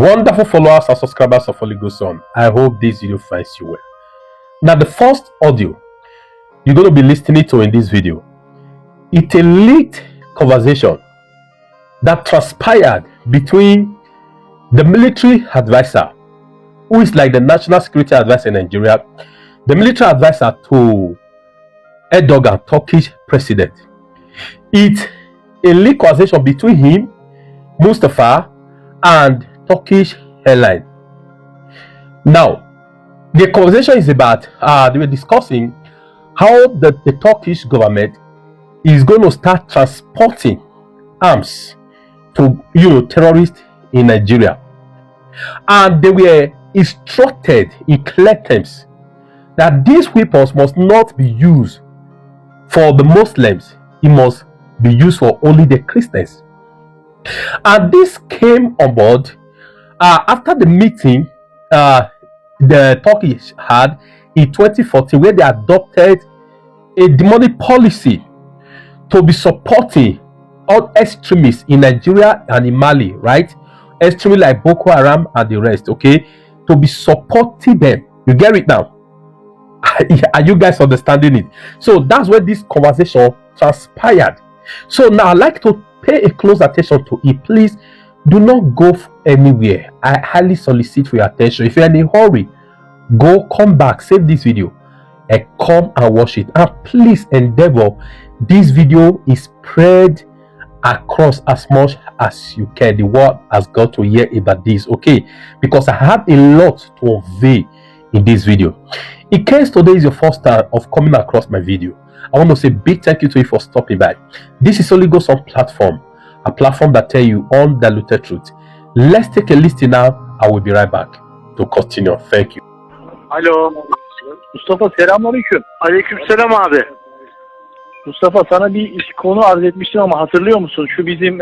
Wonderful followers and subscribers of Holy Ghost Son. I hope this video finds you well. Now, the first audio you're going to be listening to in this video, it's a leaked conversation that transpired between the military advisor, who is like the national security advisor in Nigeria, the military advisor to Erdogan, Turkish president. It's a leaked conversation between him, Mustafa, and Turkish airline. Now, the conversation is about they were discussing how the Turkish government is going to start transporting arms to terrorists in Nigeria, and they were instructed in clear terms that these weapons must not be used for the Muslims; it must be used for only the Christians. And this came on board after the meeting the Turkish had in 2014, where they adopted a demonic policy to be supporting all extremists in Nigeria and in Mali, right? Extremists like Boko Haram and the rest, okay? To be supporting them. You get it now? Are you guys understanding it? So that's where this conversation transpired. So now I'd like to pay a close attention to it. Please do not go anywhere. I highly solicit for your attention. If you're in a hurry, come back, save this video, and come and watch it. And please endeavor this video is spread across as much as you can. The world has got to hear about this, okay? Because I have a lot to unveil in this video. In case today is your first time of coming across my video, I want to say big thank you to you for stopping by. This is Holy Ghost Son platform, a platform that tell you undiluted truth. Let's take a listen now. I will be right back to continue. Thank you. Alo. Mustafa selamünaleyküm. Aleykümselam abi. Mustafa sana bir konu arz etmiştim ama hatırlıyor musun? Şu bizim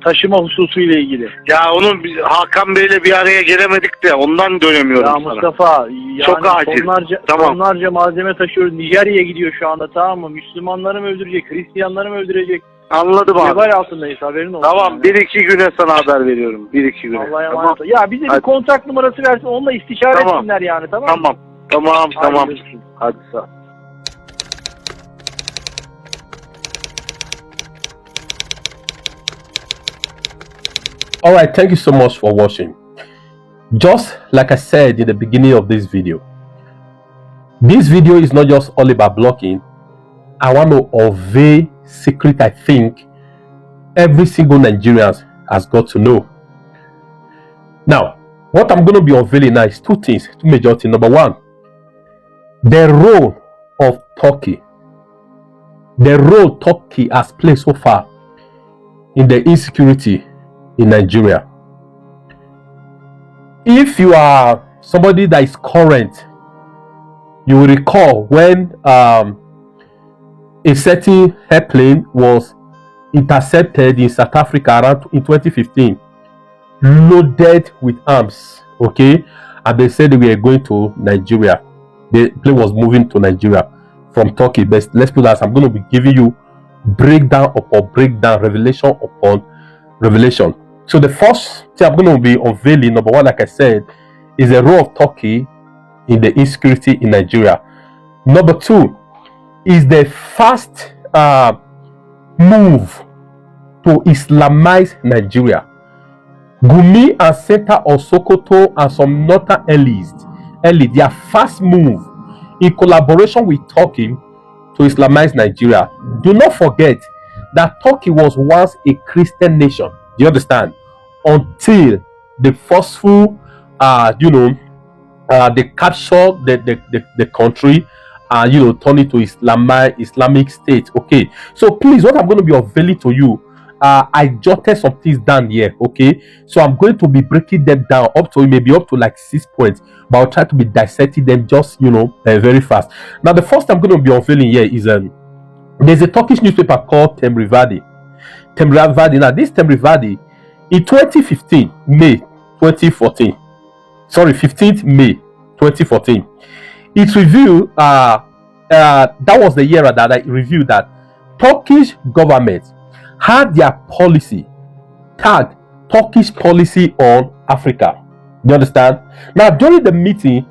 taşıma hususuyla ilgili. Ya onun Hakan Bey'le bir araya gelemedik de ondan dönemiyorum ya sana. Mustafa yani çok acil. Tonlarca malzeme taşıyoruz. Nijerya'ya gidiyor şu anda, tamam mı? Müslümanları mı öldürecek? Hristiyanları mı öldürecek? Anladım abi. Cebel altındayız, haberin olsun. Tamam, yani. 1-2 güne sana haber veriyorum. 1-2 güne. Allah'a emanet ol. Ya bize bir kontak numarası versin, onunla istişare etsinler yani, tamam mı? Tamam. Hadi sağ ol. Alright, thank you so much for watching. Just like I said in the beginning of this video is not just all about blocking. I want to unveil secret I think every single Nigerian has got to know. Now, what I'm going to be unveiling now is two major things. Number one, the role of Turkey. The role Turkey has played so far in the insecurity in Nigeria. If you are somebody that is current, you will recall when a certain airplane was intercepted in South Africa around in 2015, loaded with arms, okay, and they said they were going to Nigeria. The plane was moving to Nigeria from Turkey. But let's put that, I'm going to be giving you breakdown upon breakdown, revelation upon revelation. So the first thing I'm going to be unveiling, number one, like I said, is the role of Turkey in the insecurity in Nigeria. Number two is the fast move to Islamize Nigeria. Gumi and center of Sokoto and some northern elites, their fast move in collaboration with Turkey to Islamize Nigeria. Do not forget that Turkey was once a Christian nation. Do you understand? Until the forceful, they captured the country and turn it to Islamic State. Okay, so please, what I'm going to be unveiling to you, I jotted some things down here. Okay, so I'm going to be breaking them down maybe up to like 6 points, but I'll try to be dissecting them just very fast. Now, the first I'm going to be unveiling here is there's a Turkish newspaper called Temrivadi. Now this Temrivadi, in 2015 May 2014, 15th May 2014, it revealed that was the year that I reviewed that Turkish government had their policy tagged Turkish policy on Africa. You understand? Now, during the meeting,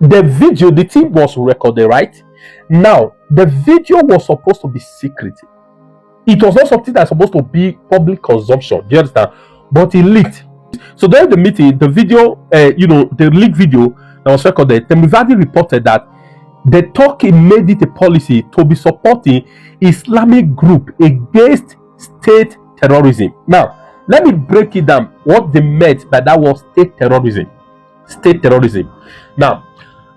the video, the thing was recorded, right? Now, the video was supposed to be secret. It was not something that's supposed to be public consumption. Do you understand? But it leaked. So during the meeting, the video, the leaked video that was recorded, Temivadi reported that the Turkey made it a policy to be supporting Islamic group against state terrorism. Now, let me break it down. What they meant by that was state terrorism. State terrorism. Now,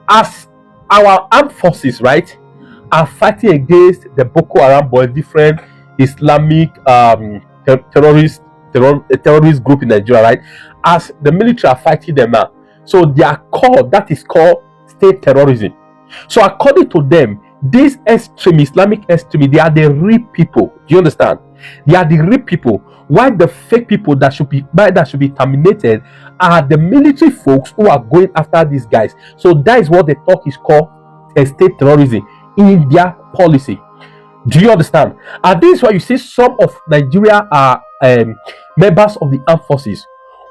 as our armed forces, right, are fighting against the Boko Haram boy, different Islamic terrorist group in Nigeria, right? As the military are fighting them now, so they are called, that is called state terrorism. So according to them, these extremists, Islamic extremists, they are the real people. Do you understand? They are the real people. Why the fake people that should be terminated are the military folks who are going after these guys. So that is what the talk is called a state terrorism in their policy. Do you understand? And this is why you see some of Nigeria are members of the armed forces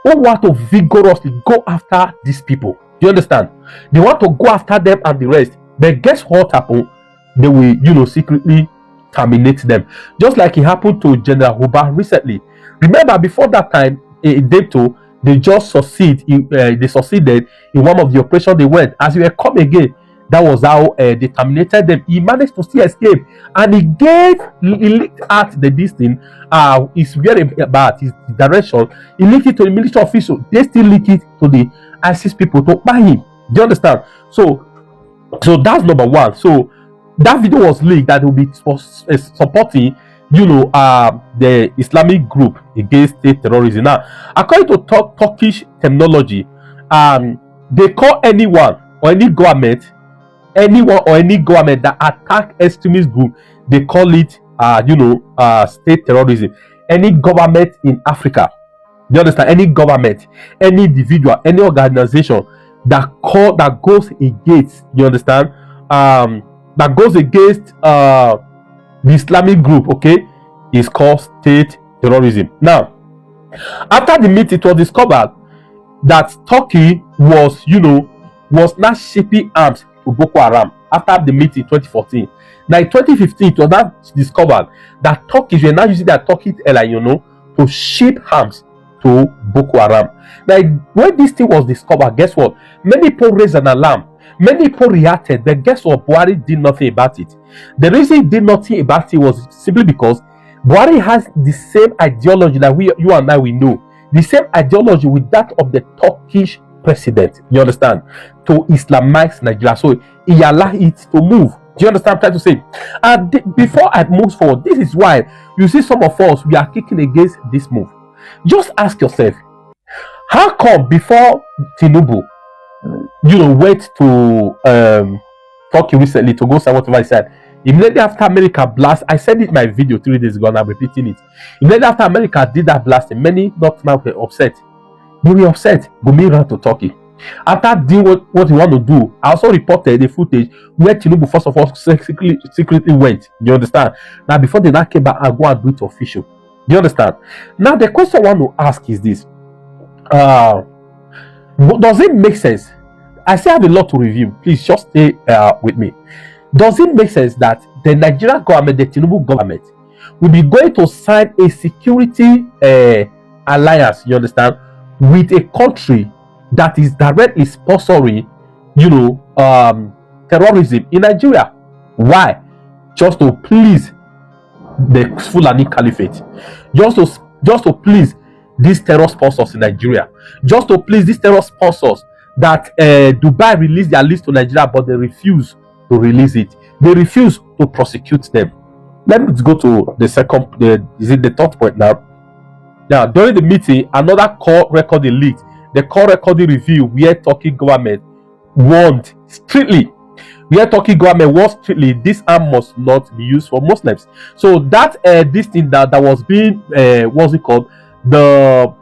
who want to vigorously go after these people. Do you understand? They want to go after them and the rest. But guess what happened? They will, secretly terminate them. Just like it happened to General Huba recently. Remember, before that time, they just succeeded in one of the operations they went. As you come again, that was how they terminated them. He managed to still escape, and he leaked out the distance. It's very bad. His direction. He leaked it to the military official. They still leak it to the ISIS people to buy him. Do you understand? So that's number one. So that video was leaked that will be supporting, the Islamic group against state terrorism. Now, according to Turkish terminology, they call anyone or any government that attack extremist group, they call it state terrorism. Any government in Africa, do you understand? Any government, any individual, any organization that goes against, you understand, that goes against the Islamic group, okay, is called state terrorism. Now, after the meeting, it was discovered that Turkey was not shipping arms to Boko Haram after the meeting in 2014. Now in 2015, it was not discovered that Turkish were now using their Turkish airline, to ship arms to Boko Haram. Now, when this thing was discovered, guess what? Many people raised an alarm. Many people reacted, but guess what? Buhari did nothing about it. The reason he did nothing about it was simply because Buhari has the same ideology that you and I we know. The same ideology with that of the Turkish president, you understand, to Islamize Nigeria. So he allowed it to move. Do you understand what I'm trying to say? And before I move forward, this is why you see some of us, we are kicking against this move. Just ask yourself, how come before Tinubu, went to Turkey recently to go say whatever he said, immediately after America blast, I said it in my video 3 days ago and I'm repeating it. Immediately after America did that blasting, many Northerners were upset. They were upset. Gumi ran to Turkey. After doing what he want to do, I also reported the footage where Tinubu first of all secretly went. You understand? Now before they now came back and go and do it official. Do you understand? Now the question I want to ask is this: does it make sense? I still have a lot to review. Please just stay with me. Does it make sense that the Nigerian government, the Tinubu government, will be going to sign a security alliance? You understand? With a country that is directly sponsoring, terrorism in Nigeria. Why? Just to please the Fulani Caliphate. Just to please these terror sponsors in Nigeria. Just to please these terror sponsors that Dubai released their list to Nigeria, but they refuse to release it. They refuse to prosecute them. Let me go to the third point now. Now, during the meeting, another call recording leaked. The call recording review where Turkey government warned strictly. This arm must not be used for Muslims. So that this thing that was being what's it called? The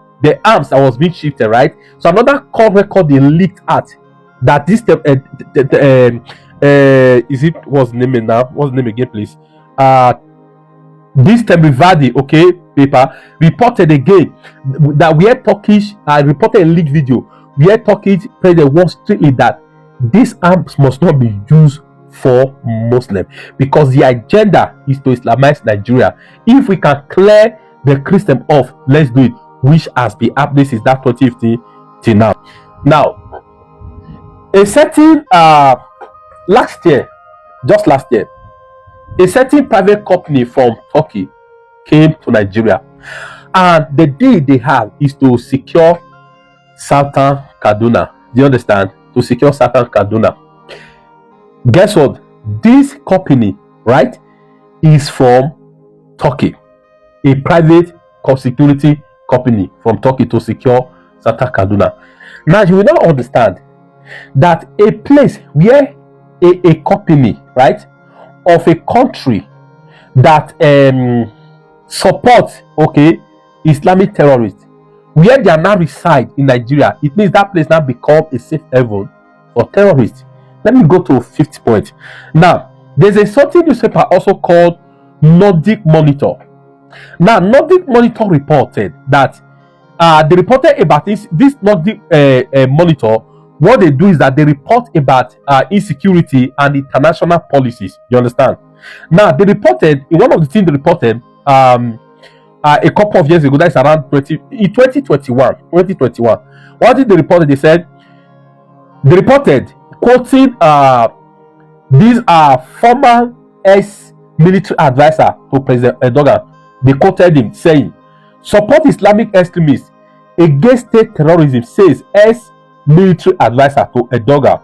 arms that was being shifted, right? So another call recording leaked out that this what's the name now? What's the name again, please? This Temivadi, okay, newspaper reported again that we had Turkish reported a leaked video where Turkish president warned strictly that these arms must not be used for Muslim because the agenda is to Islamize Nigeria. If we can clear the Christian off, let's do it, which has been happening since that 2015 till now. Now, a certain last year, a certain private company from Turkey came to Nigeria, and the deal they have is to secure Southern Kaduna. Do you understand? To secure Southern Kaduna. Guess what? This company, right, is from Turkey, a private security company from Turkey to secure Southern Kaduna. Now you will now understand that a place where a company, right, of a country that supports, okay, Islamic terrorists, where they are now reside in Nigeria, it means that place now become a safe haven for terrorists. Let me go to fifth point. Now, there's a certain newspaper also called Nordic Monitor. Now, Nordic Monitor reported that they reported about this Nordic Monitor. What they do is that they report about insecurity and international policies. You understand? Now, they reported, in one of the things they reported a couple of years ago, that's around 2021. What did they report? They reported, quoting these are former ex-military advisor to President Erdogan. They quoted him saying, support Islamic extremists against state terrorism, says ex-military advisor to Erdogan,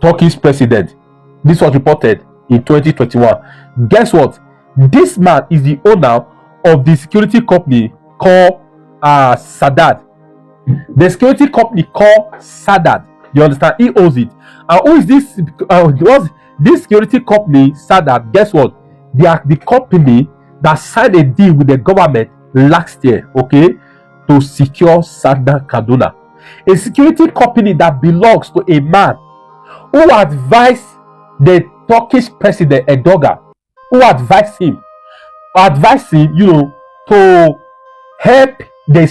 Turkey's president. This was reported in 2021. Guess what? This man is the owner of the security company called Sadat. The security company called Sadat. You understand? He owns it. And who is this? Was this security company Sadat? Guess what? They are the company that signed a deal with the government last year, okay, to secure Southern Kaduna. A security company that belongs to a man who advised the Turkish president Erdogan, who advised him, to help the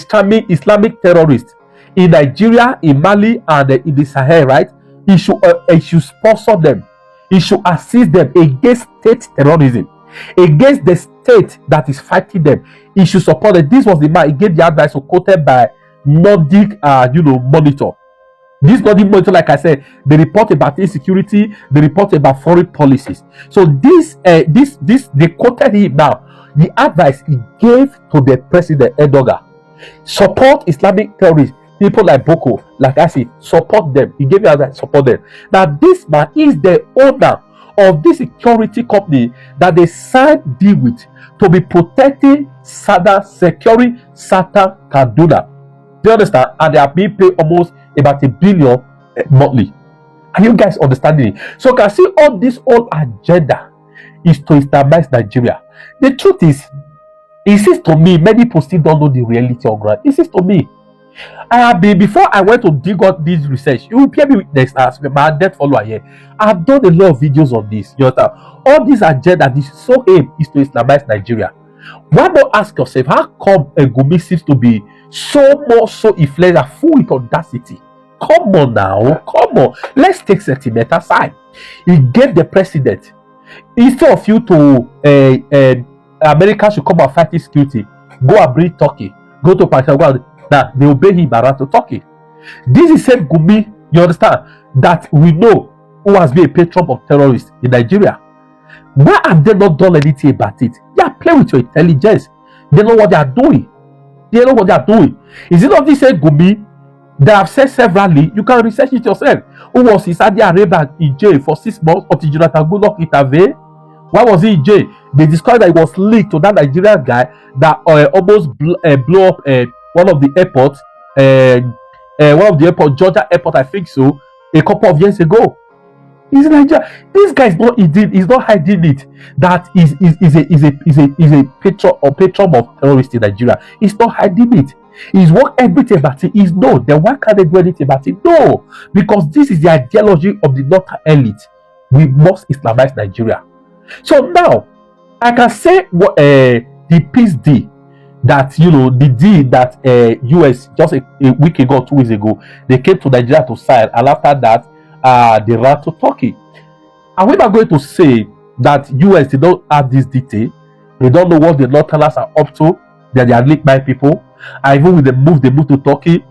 Islamic terrorists in Nigeria, in Mali, and in the Sahel, right? He should sponsor them. He should assist them against state terrorism, against the state that is fighting them. He should support them. This was the man. He gave the advice quoted by Nordic, Monitor. This Nordic Monitor, like I said, they report about insecurity. They report about foreign policies. So they quoted him now. The advice he gave to the president Erdogan: support Islamic terrorists, people like Boko, like I said, support them. He gave me advice, support them. Now this man is the owner of this security company that they signed deal with to be protecting securing Southern Kaduna. Do you understand? And they are being paid almost about $1 billion monthly. Are you guys understanding it? So you can see all this whole agenda is to Islamize Nigeria. The truth is, it seems to me many people still don't know the reality of ground. It seems to me, before I went to dig out this research, you will hear me witness as my death follower here. I've done a lot of videos on this. You understand? All this agenda, this so aim is to Islamize Nigeria. Why not ask yourself, how come Gumi seems to be so influential, full with audacity? Come on now, come on. Let's take sentimental side. He gave the president, instead of you to America should come and fight insecurity, go and bring Turkey, go to Pakistan. Now they obey him around to Turkey. This is same Gumi, you understand, that we know who has been a patron of terrorists in Nigeria. Why have they not done anything about it? They are playing with your intelligence. They know what they are doing. Is it not this same Gumi that I've said severally? You can research it yourself. Who was in Saudi Arabia in jail for 6 months until Jonathan Goodluck intervened? Why was he in jail? They discovered that it was linked to that Nigerian guy that almost blew up one of the airports, Georgia airport, I think so, a couple of years ago. He's in Nigeria. This guy is not hiding it. That is a patron of terrorists in Nigeria. He's not hiding it. He's work everything about it. He's no. Then why can't they do anything about it? No, because this is the ideology of the northern elite. We must Islamize Nigeria. So now I can say what the peace deal that the deal that US just a week ago, 2 weeks ago, they came to Nigeria to sign, and after that, they ran to Turkey. Are we not going to say that US did not have this detail? They don't know what the Northerners are up to. That they are linked by people, and even with the move, they move to Turkey.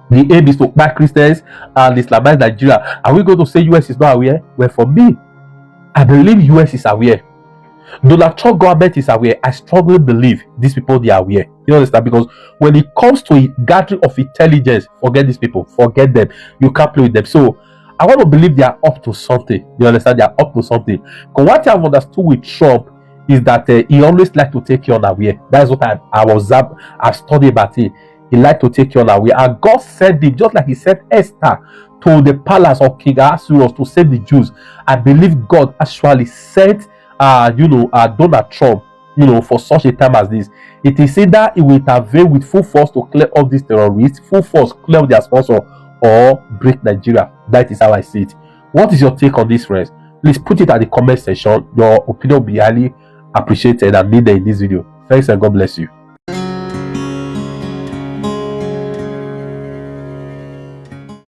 The aim is to buy Christians and Islamize Nigeria. Are we going to say US is not aware? Well, for me, I believe US is aware. Donald Trump government is aware. I strongly believe these people, they are aware. You understand? Because when it comes to a gathering of intelligence, forget these people, forget them. You can't play with them. So I want to believe they are up to something. You understand? They are up to something. Because what I've understood with Trump is that he always like to take you unaware. That's what I've studied about him. He like to take you unaware. And God sent him, just like he sent Esther to the palace of King Ahasuerus to save the Jews. I believe God actually sent Donald Trump, for such a time as this. It is either he will intervene with full force to clear up these terrorists, full force clear their sponsor, or break Nigeria. That is how I see it. What is your take on this, friends? Please put it at the comment section. Your opinion will be highly appreciated and needed in this video. Thanks and God bless you.